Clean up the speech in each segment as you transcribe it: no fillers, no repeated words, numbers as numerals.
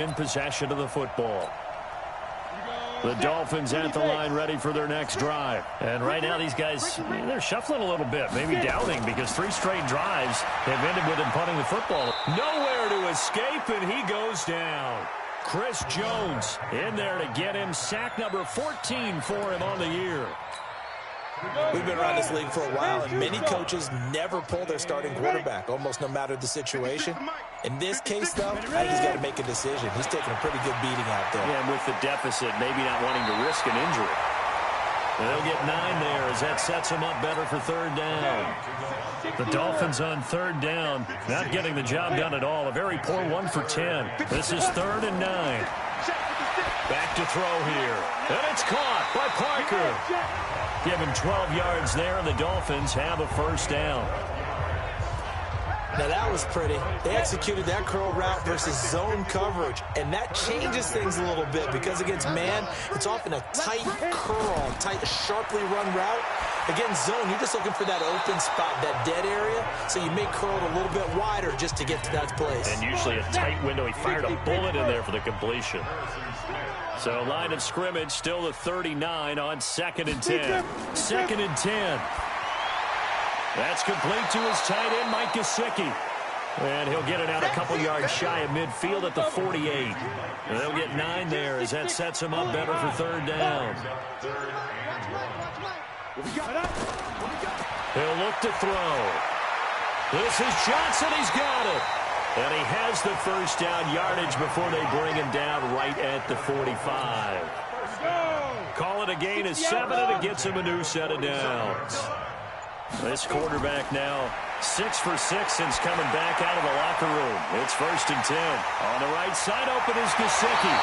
in possession of the football. The Dolphins at the line ready for their next drive. And right now these guys, they're shuffling a little bit, maybe doubting, because 3 straight drives have ended with him punting the football. Nowhere to escape, and he goes down. Chris Jones in there to get him sack number 14 for him on the year. We've been around this league for a while, and many coaches never pull their starting quarterback, almost no matter the situation. In this case, though, I think he's got to make a decision. He's taking a pretty good beating out there. Yeah, and with the deficit, maybe not wanting to risk an injury. They'll get 9 there as that sets him up better for 3rd down. The Dolphins on 3rd down, not getting the job done at all. A very poor 1 for 10. This is 3rd and 9. Back to throw here. And it's caught by Parker. Give him 12 yards there, and the Dolphins have a 1st down. Now that was pretty. They executed that curl route versus zone coverage, and that changes things a little bit because against man, it's often a tight curl, tight, sharply run route. Against zone, you're just looking for that open spot, that dead area, so you may curl it a little bit wider just to get to that place. And usually a tight window. He fired a bullet in there for the completion. So line of scrimmage, still the 39 on 2nd and 10. 2nd and 10. That's complete to his tight end, Mike Gesicki. And he'll get it out a couple yards shy of midfield at the 48. And they'll get 9 there as that sets him up better for 3rd down. He'll look to throw. This is Johnson. He's got it. And he has the 1st down yardage before they bring him down right at the 45. Call it a gain of 7, and it gets him a new set of downs. This quarterback now 6 for 6 since coming back out of the locker room. It's 1st and 10. On the right side, open is Gesicki.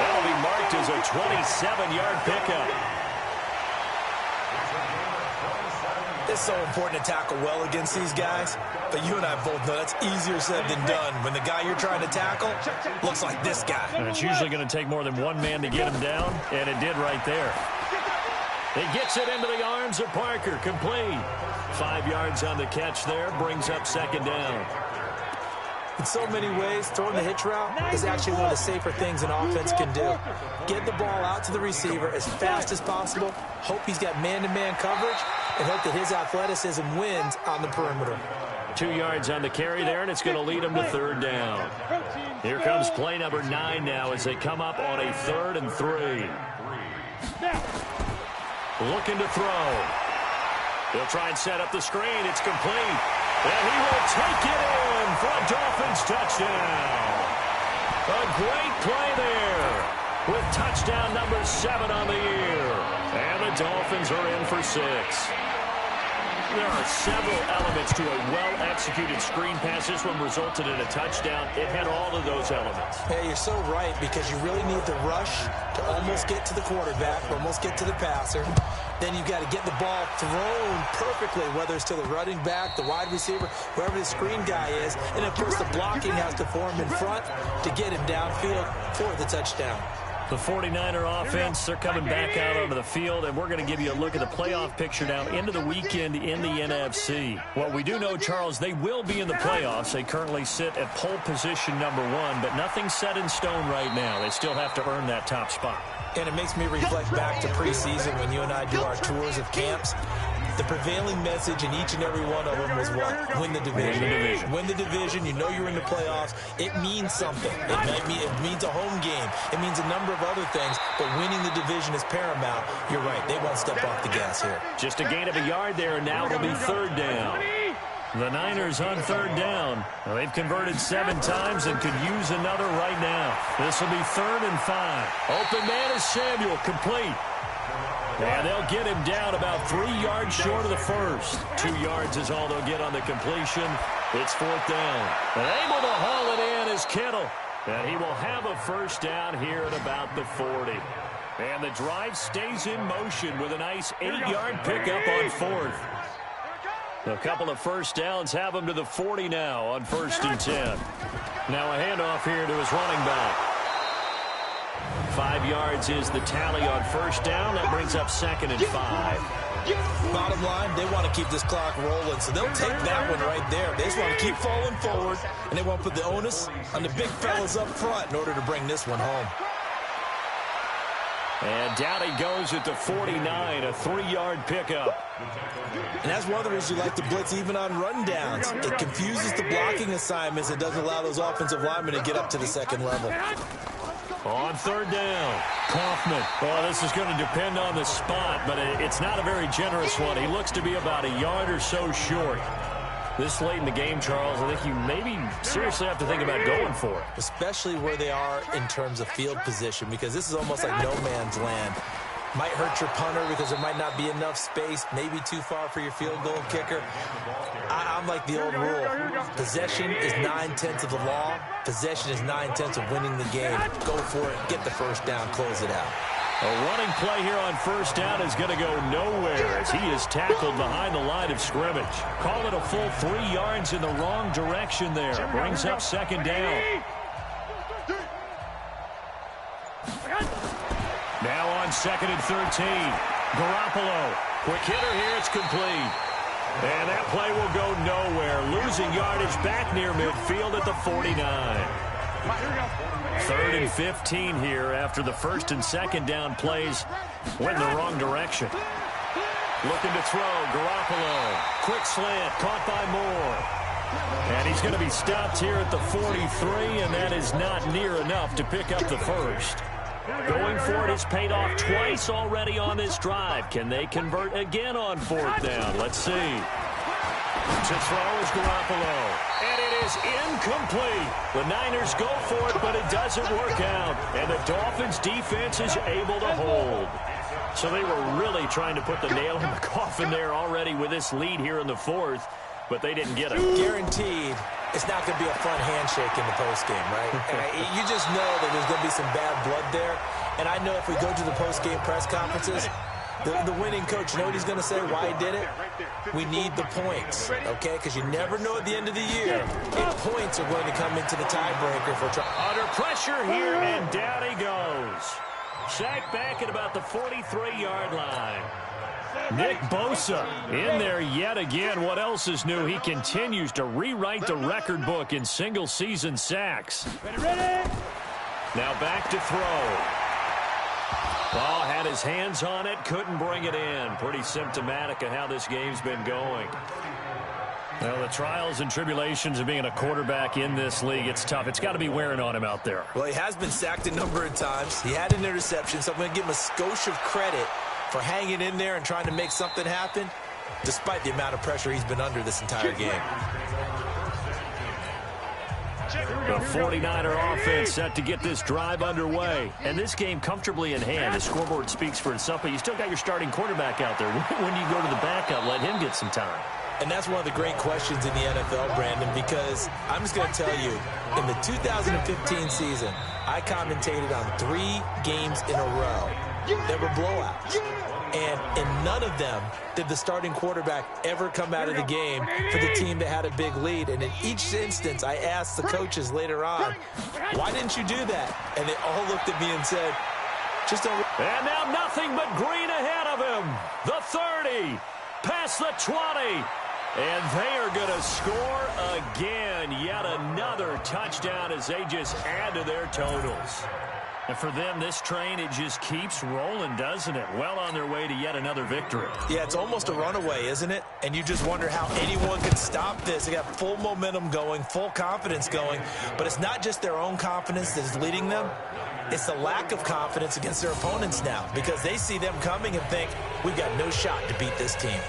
That'll be marked as a 27-yard pickup. It's so important to tackle well against these guys, but you and I both know that's easier said than done when the guy you're trying to tackle looks like this guy. And it's usually going to take more than one man to get him down, and it did right there. He gets it into the arms of Parker, complete. 5 yards on the catch there, brings up 2nd down. In so many ways, throwing the hitch route is actually one of the safer things an offense can do. Get the ball out to the receiver as fast as possible, hope he's got man-to-man coverage, and hope that his athleticism wins on the perimeter. 2 yards on the carry there, and it's going to lead him to 3rd down. Here comes play number 9 now as they come up on a 3rd and 3. Looking to throw. He'll try and set up the screen. It's complete. And he will take it in for a Dolphins touchdown. A great play there with touchdown number 7 on the year. And the Dolphins are in for 6. There are several elements to a well-executed screen pass. This one resulted in a touchdown. It had all of those elements. Hey, you're so right, because you really need the rush to almost get to the quarterback, almost get to the passer. Then you've got to get the ball thrown perfectly, whether it's to the running back, the wide receiver, whoever the screen guy is. And, of course, the blocking has to form in front to get him downfield for the touchdown. The 49er offense, they're coming back out onto the field, and we're going to give you a look at the playoff picture now into the weekend in the NFC. What we do know, Charles, they will be in the playoffs. They currently sit at pole position number 1, but nothing's set in stone right now. They still have to earn that top spot. And it makes me reflect back to preseason when you and I do our tours of camps. The prevailing message in each and every one of them was what? Win the division. Win the division. Win the division. You know you're in the playoffs. It means something. It means a home game. It means a number of other things, but winning the division is paramount. You're right. They won't step off the gas here. Just a gain of a yard there, and now it'll be 3rd down. The Niners on 3rd down. Well, they've converted 7 times and could use another right now. This will be 3rd and 5. Open man is Samuel, complete. And they'll get him down about 3 yards short of the 1st. 2 yards is all they'll get on the completion. It's 4th down. And able to haul it in is Kittle. And he will have a 1st down here at about the 40. And the drive stays in motion with a nice 8-yard pickup on 4th. A couple of 1st downs have him to the 40 now on 1st and 10. Now a handoff here to his running back. 5 yards is the tally on first down. That brings up 2nd and 5. Bottom line, they want to keep this clock rolling, so they'll take that one right there. They just want to keep falling forward, and they want to put the onus on the big fellas up front in order to bring this one home. And down he goes at the 49, a 3-yard pickup. And that's one of the reasons you like to blitz even on rundowns. It confuses the blocking assignments. It doesn't allow those offensive linemen to get up to the second level. On 3rd down, Kaufman. Well, this is going to depend on the spot, but it's not a very generous one. He looks to be about a yard or so short. This late in the game, Charles, I think you maybe seriously have to think about going for it. Especially where they are in terms of field position, because this is almost like no man's land. Might hurt your punter because there might not be enough space, maybe too far for your field goal kicker. I'm like the old rule. Possession is 9/10 of the law. Possession is 9/10 of winning the game. Go for it. Get the first down. Close it out. A running play here on first down is going to go nowhere as he is tackled behind the line of scrimmage. Call it a full 3 yards in the wrong direction there. Brings up 2nd down. Now on 2nd and 13. Garoppolo. Quick hitter here. It's complete. And that play will go nowhere. Losing yardage back near midfield at the 49. 3rd and 15 here after the 1st and 2nd down plays went in the wrong direction. Looking to throw. Garoppolo. Quick slant. Caught by Moore. And he's going to be stopped here at the 43, and that is not near enough to pick up the first. Going for it has paid off twice already on this drive. Can they convert again on 4th down? Let's see. To throw is Garoppolo. And it is incomplete. The Niners go for it, but it doesn't work out. And the Dolphins defense is able to hold. So they were really trying to put the nail in the coffin there already with this lead here in the 4th, but they didn't get it. Guaranteed. It's not going to be a fun handshake in the postgame, right? You just know that there's going to be some bad blood there. And I know if we go to the postgame press conferences, the winning coach, you know what he's going to say, why he did it? We need the points, okay? Because you never know at the end of the year if points are going to come into the tiebreaker for under pressure here, and down he goes. Sacked back at about the 43-yard line. Nick Bosa in there yet again. What else is new? He continues to rewrite the record book in single-season sacks. Now back to throw. Ball had his hands on it, couldn't bring it in. Pretty symptomatic of how this game's been going. Well, the trials and tribulations of being a quarterback in this league, it's tough. It's got to be wearing on him out there. Well, he has been sacked a number of times. He had an interception, so I'm going to give him a skosh of credit for hanging in there and trying to make something happen, despite the amount of pressure he's been under this entire game. The 49er offense set to get this drive underway. And this game comfortably in hand. The scoreboard speaks for itself, but you still got your starting quarterback out there. When do you go to the backup, let him get some time? And that's one of the great questions in the NFL, Brandon, because I'm just going to tell you, in the 2015 season, I commentated on 3 games in a row that were blowouts. And in none of them did the starting quarterback ever come out of the game for the team that had a big lead. And in each instance, I asked the coaches later on, why didn't you do that? And they all looked at me and said, just don't. And now nothing but green ahead of him. The 30, past the 20. And they are going to score again. Yet another touchdown as they just add to their totals. And for them, this train, it just keeps rolling, doesn't it? Well on their way to yet another victory. Yeah, it's almost a runaway, isn't it? And you just wonder how anyone could stop this. They got full momentum going, full confidence going. But it's not just their own confidence that is leading them. It's the lack of confidence against their opponents now, because they see them coming and think, we've got no shot to beat this team.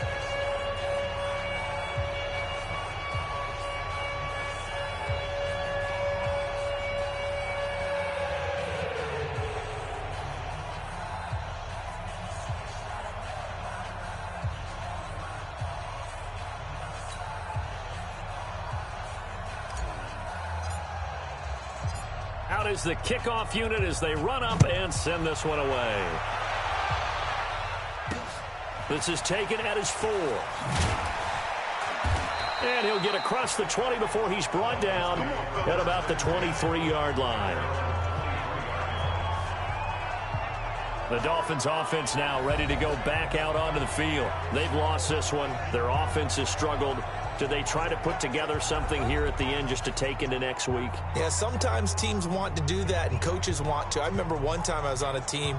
Out is the kickoff unit as they run up and send this one away. This is taken at his 4. And he'll get across the 20 before he's brought down at about the 23-yard line. The Dolphins offense now ready to go back out onto the field. They've lost this one. Their offense has struggled. Do they try to put together something here at the end just to take into next week? Yeah, sometimes teams want to do that and coaches want to. I remember one time I was on a team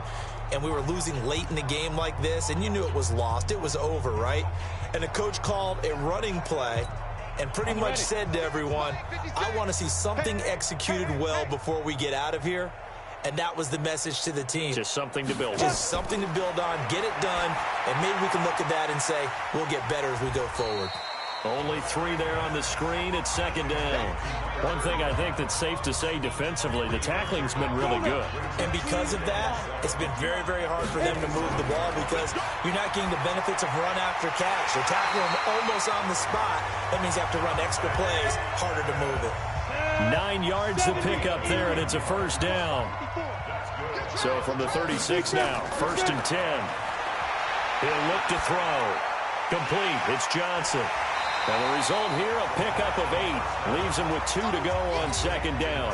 and we were losing late in the game like this, and you knew it was lost. It was over, right? And the coach called a running play and pretty much said to everyone, I want to see something executed well before we get out of here. And that was the message to the team. Just something to build on. Just something to build on, get it done, and maybe we can look at that and say, we'll get better as we go forward. Only 3 there on the screen at second down. One thing I think that's safe to say defensively, the tackling's been really good. And because of that, it's been very, very hard for them to move the ball because you're not getting the benefits of run after catch. They're tackling them almost on the spot. That means you have to run extra plays, harder to move it. 9 yards to pick up there, and it's a first down. So from the 36 now, 1st and 10. He'll look to throw. Complete. It's Johnson. And the result here, a pickup of 8. Leaves him with 2 to go on second down.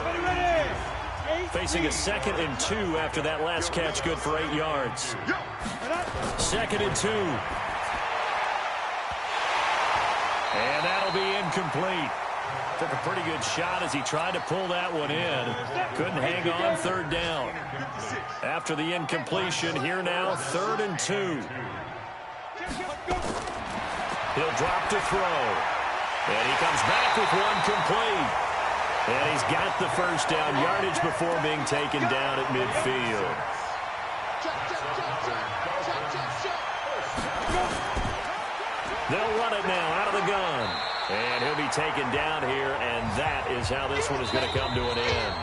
Facing a 2nd and 2 after that last catch, good for 8 yards. 2nd and 2. And that'll be incomplete. Took a pretty good shot as he tried to pull that one in. Couldn't hang on, 3rd down. After the incompletion, here now, 3rd and 2. He'll drop to throw. And he comes back with one complete. And he's got the first down yardage before being taken down at midfield. They'll run it now out of the gun. And he'll be taken down here, and that is how this one is going to come to an end.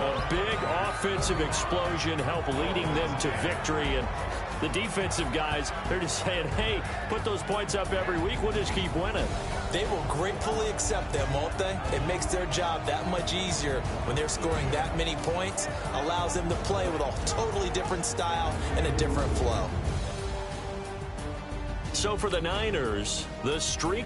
A big offensive explosion helped leading them to victory, and the defensive guys, they're just saying, hey, put those points up every week, we'll just keep winning. They will gratefully accept them, won't they? It makes their job that much easier when they're scoring that many points, allows them to play with a totally different style and a different flow. So for the Niners, the streak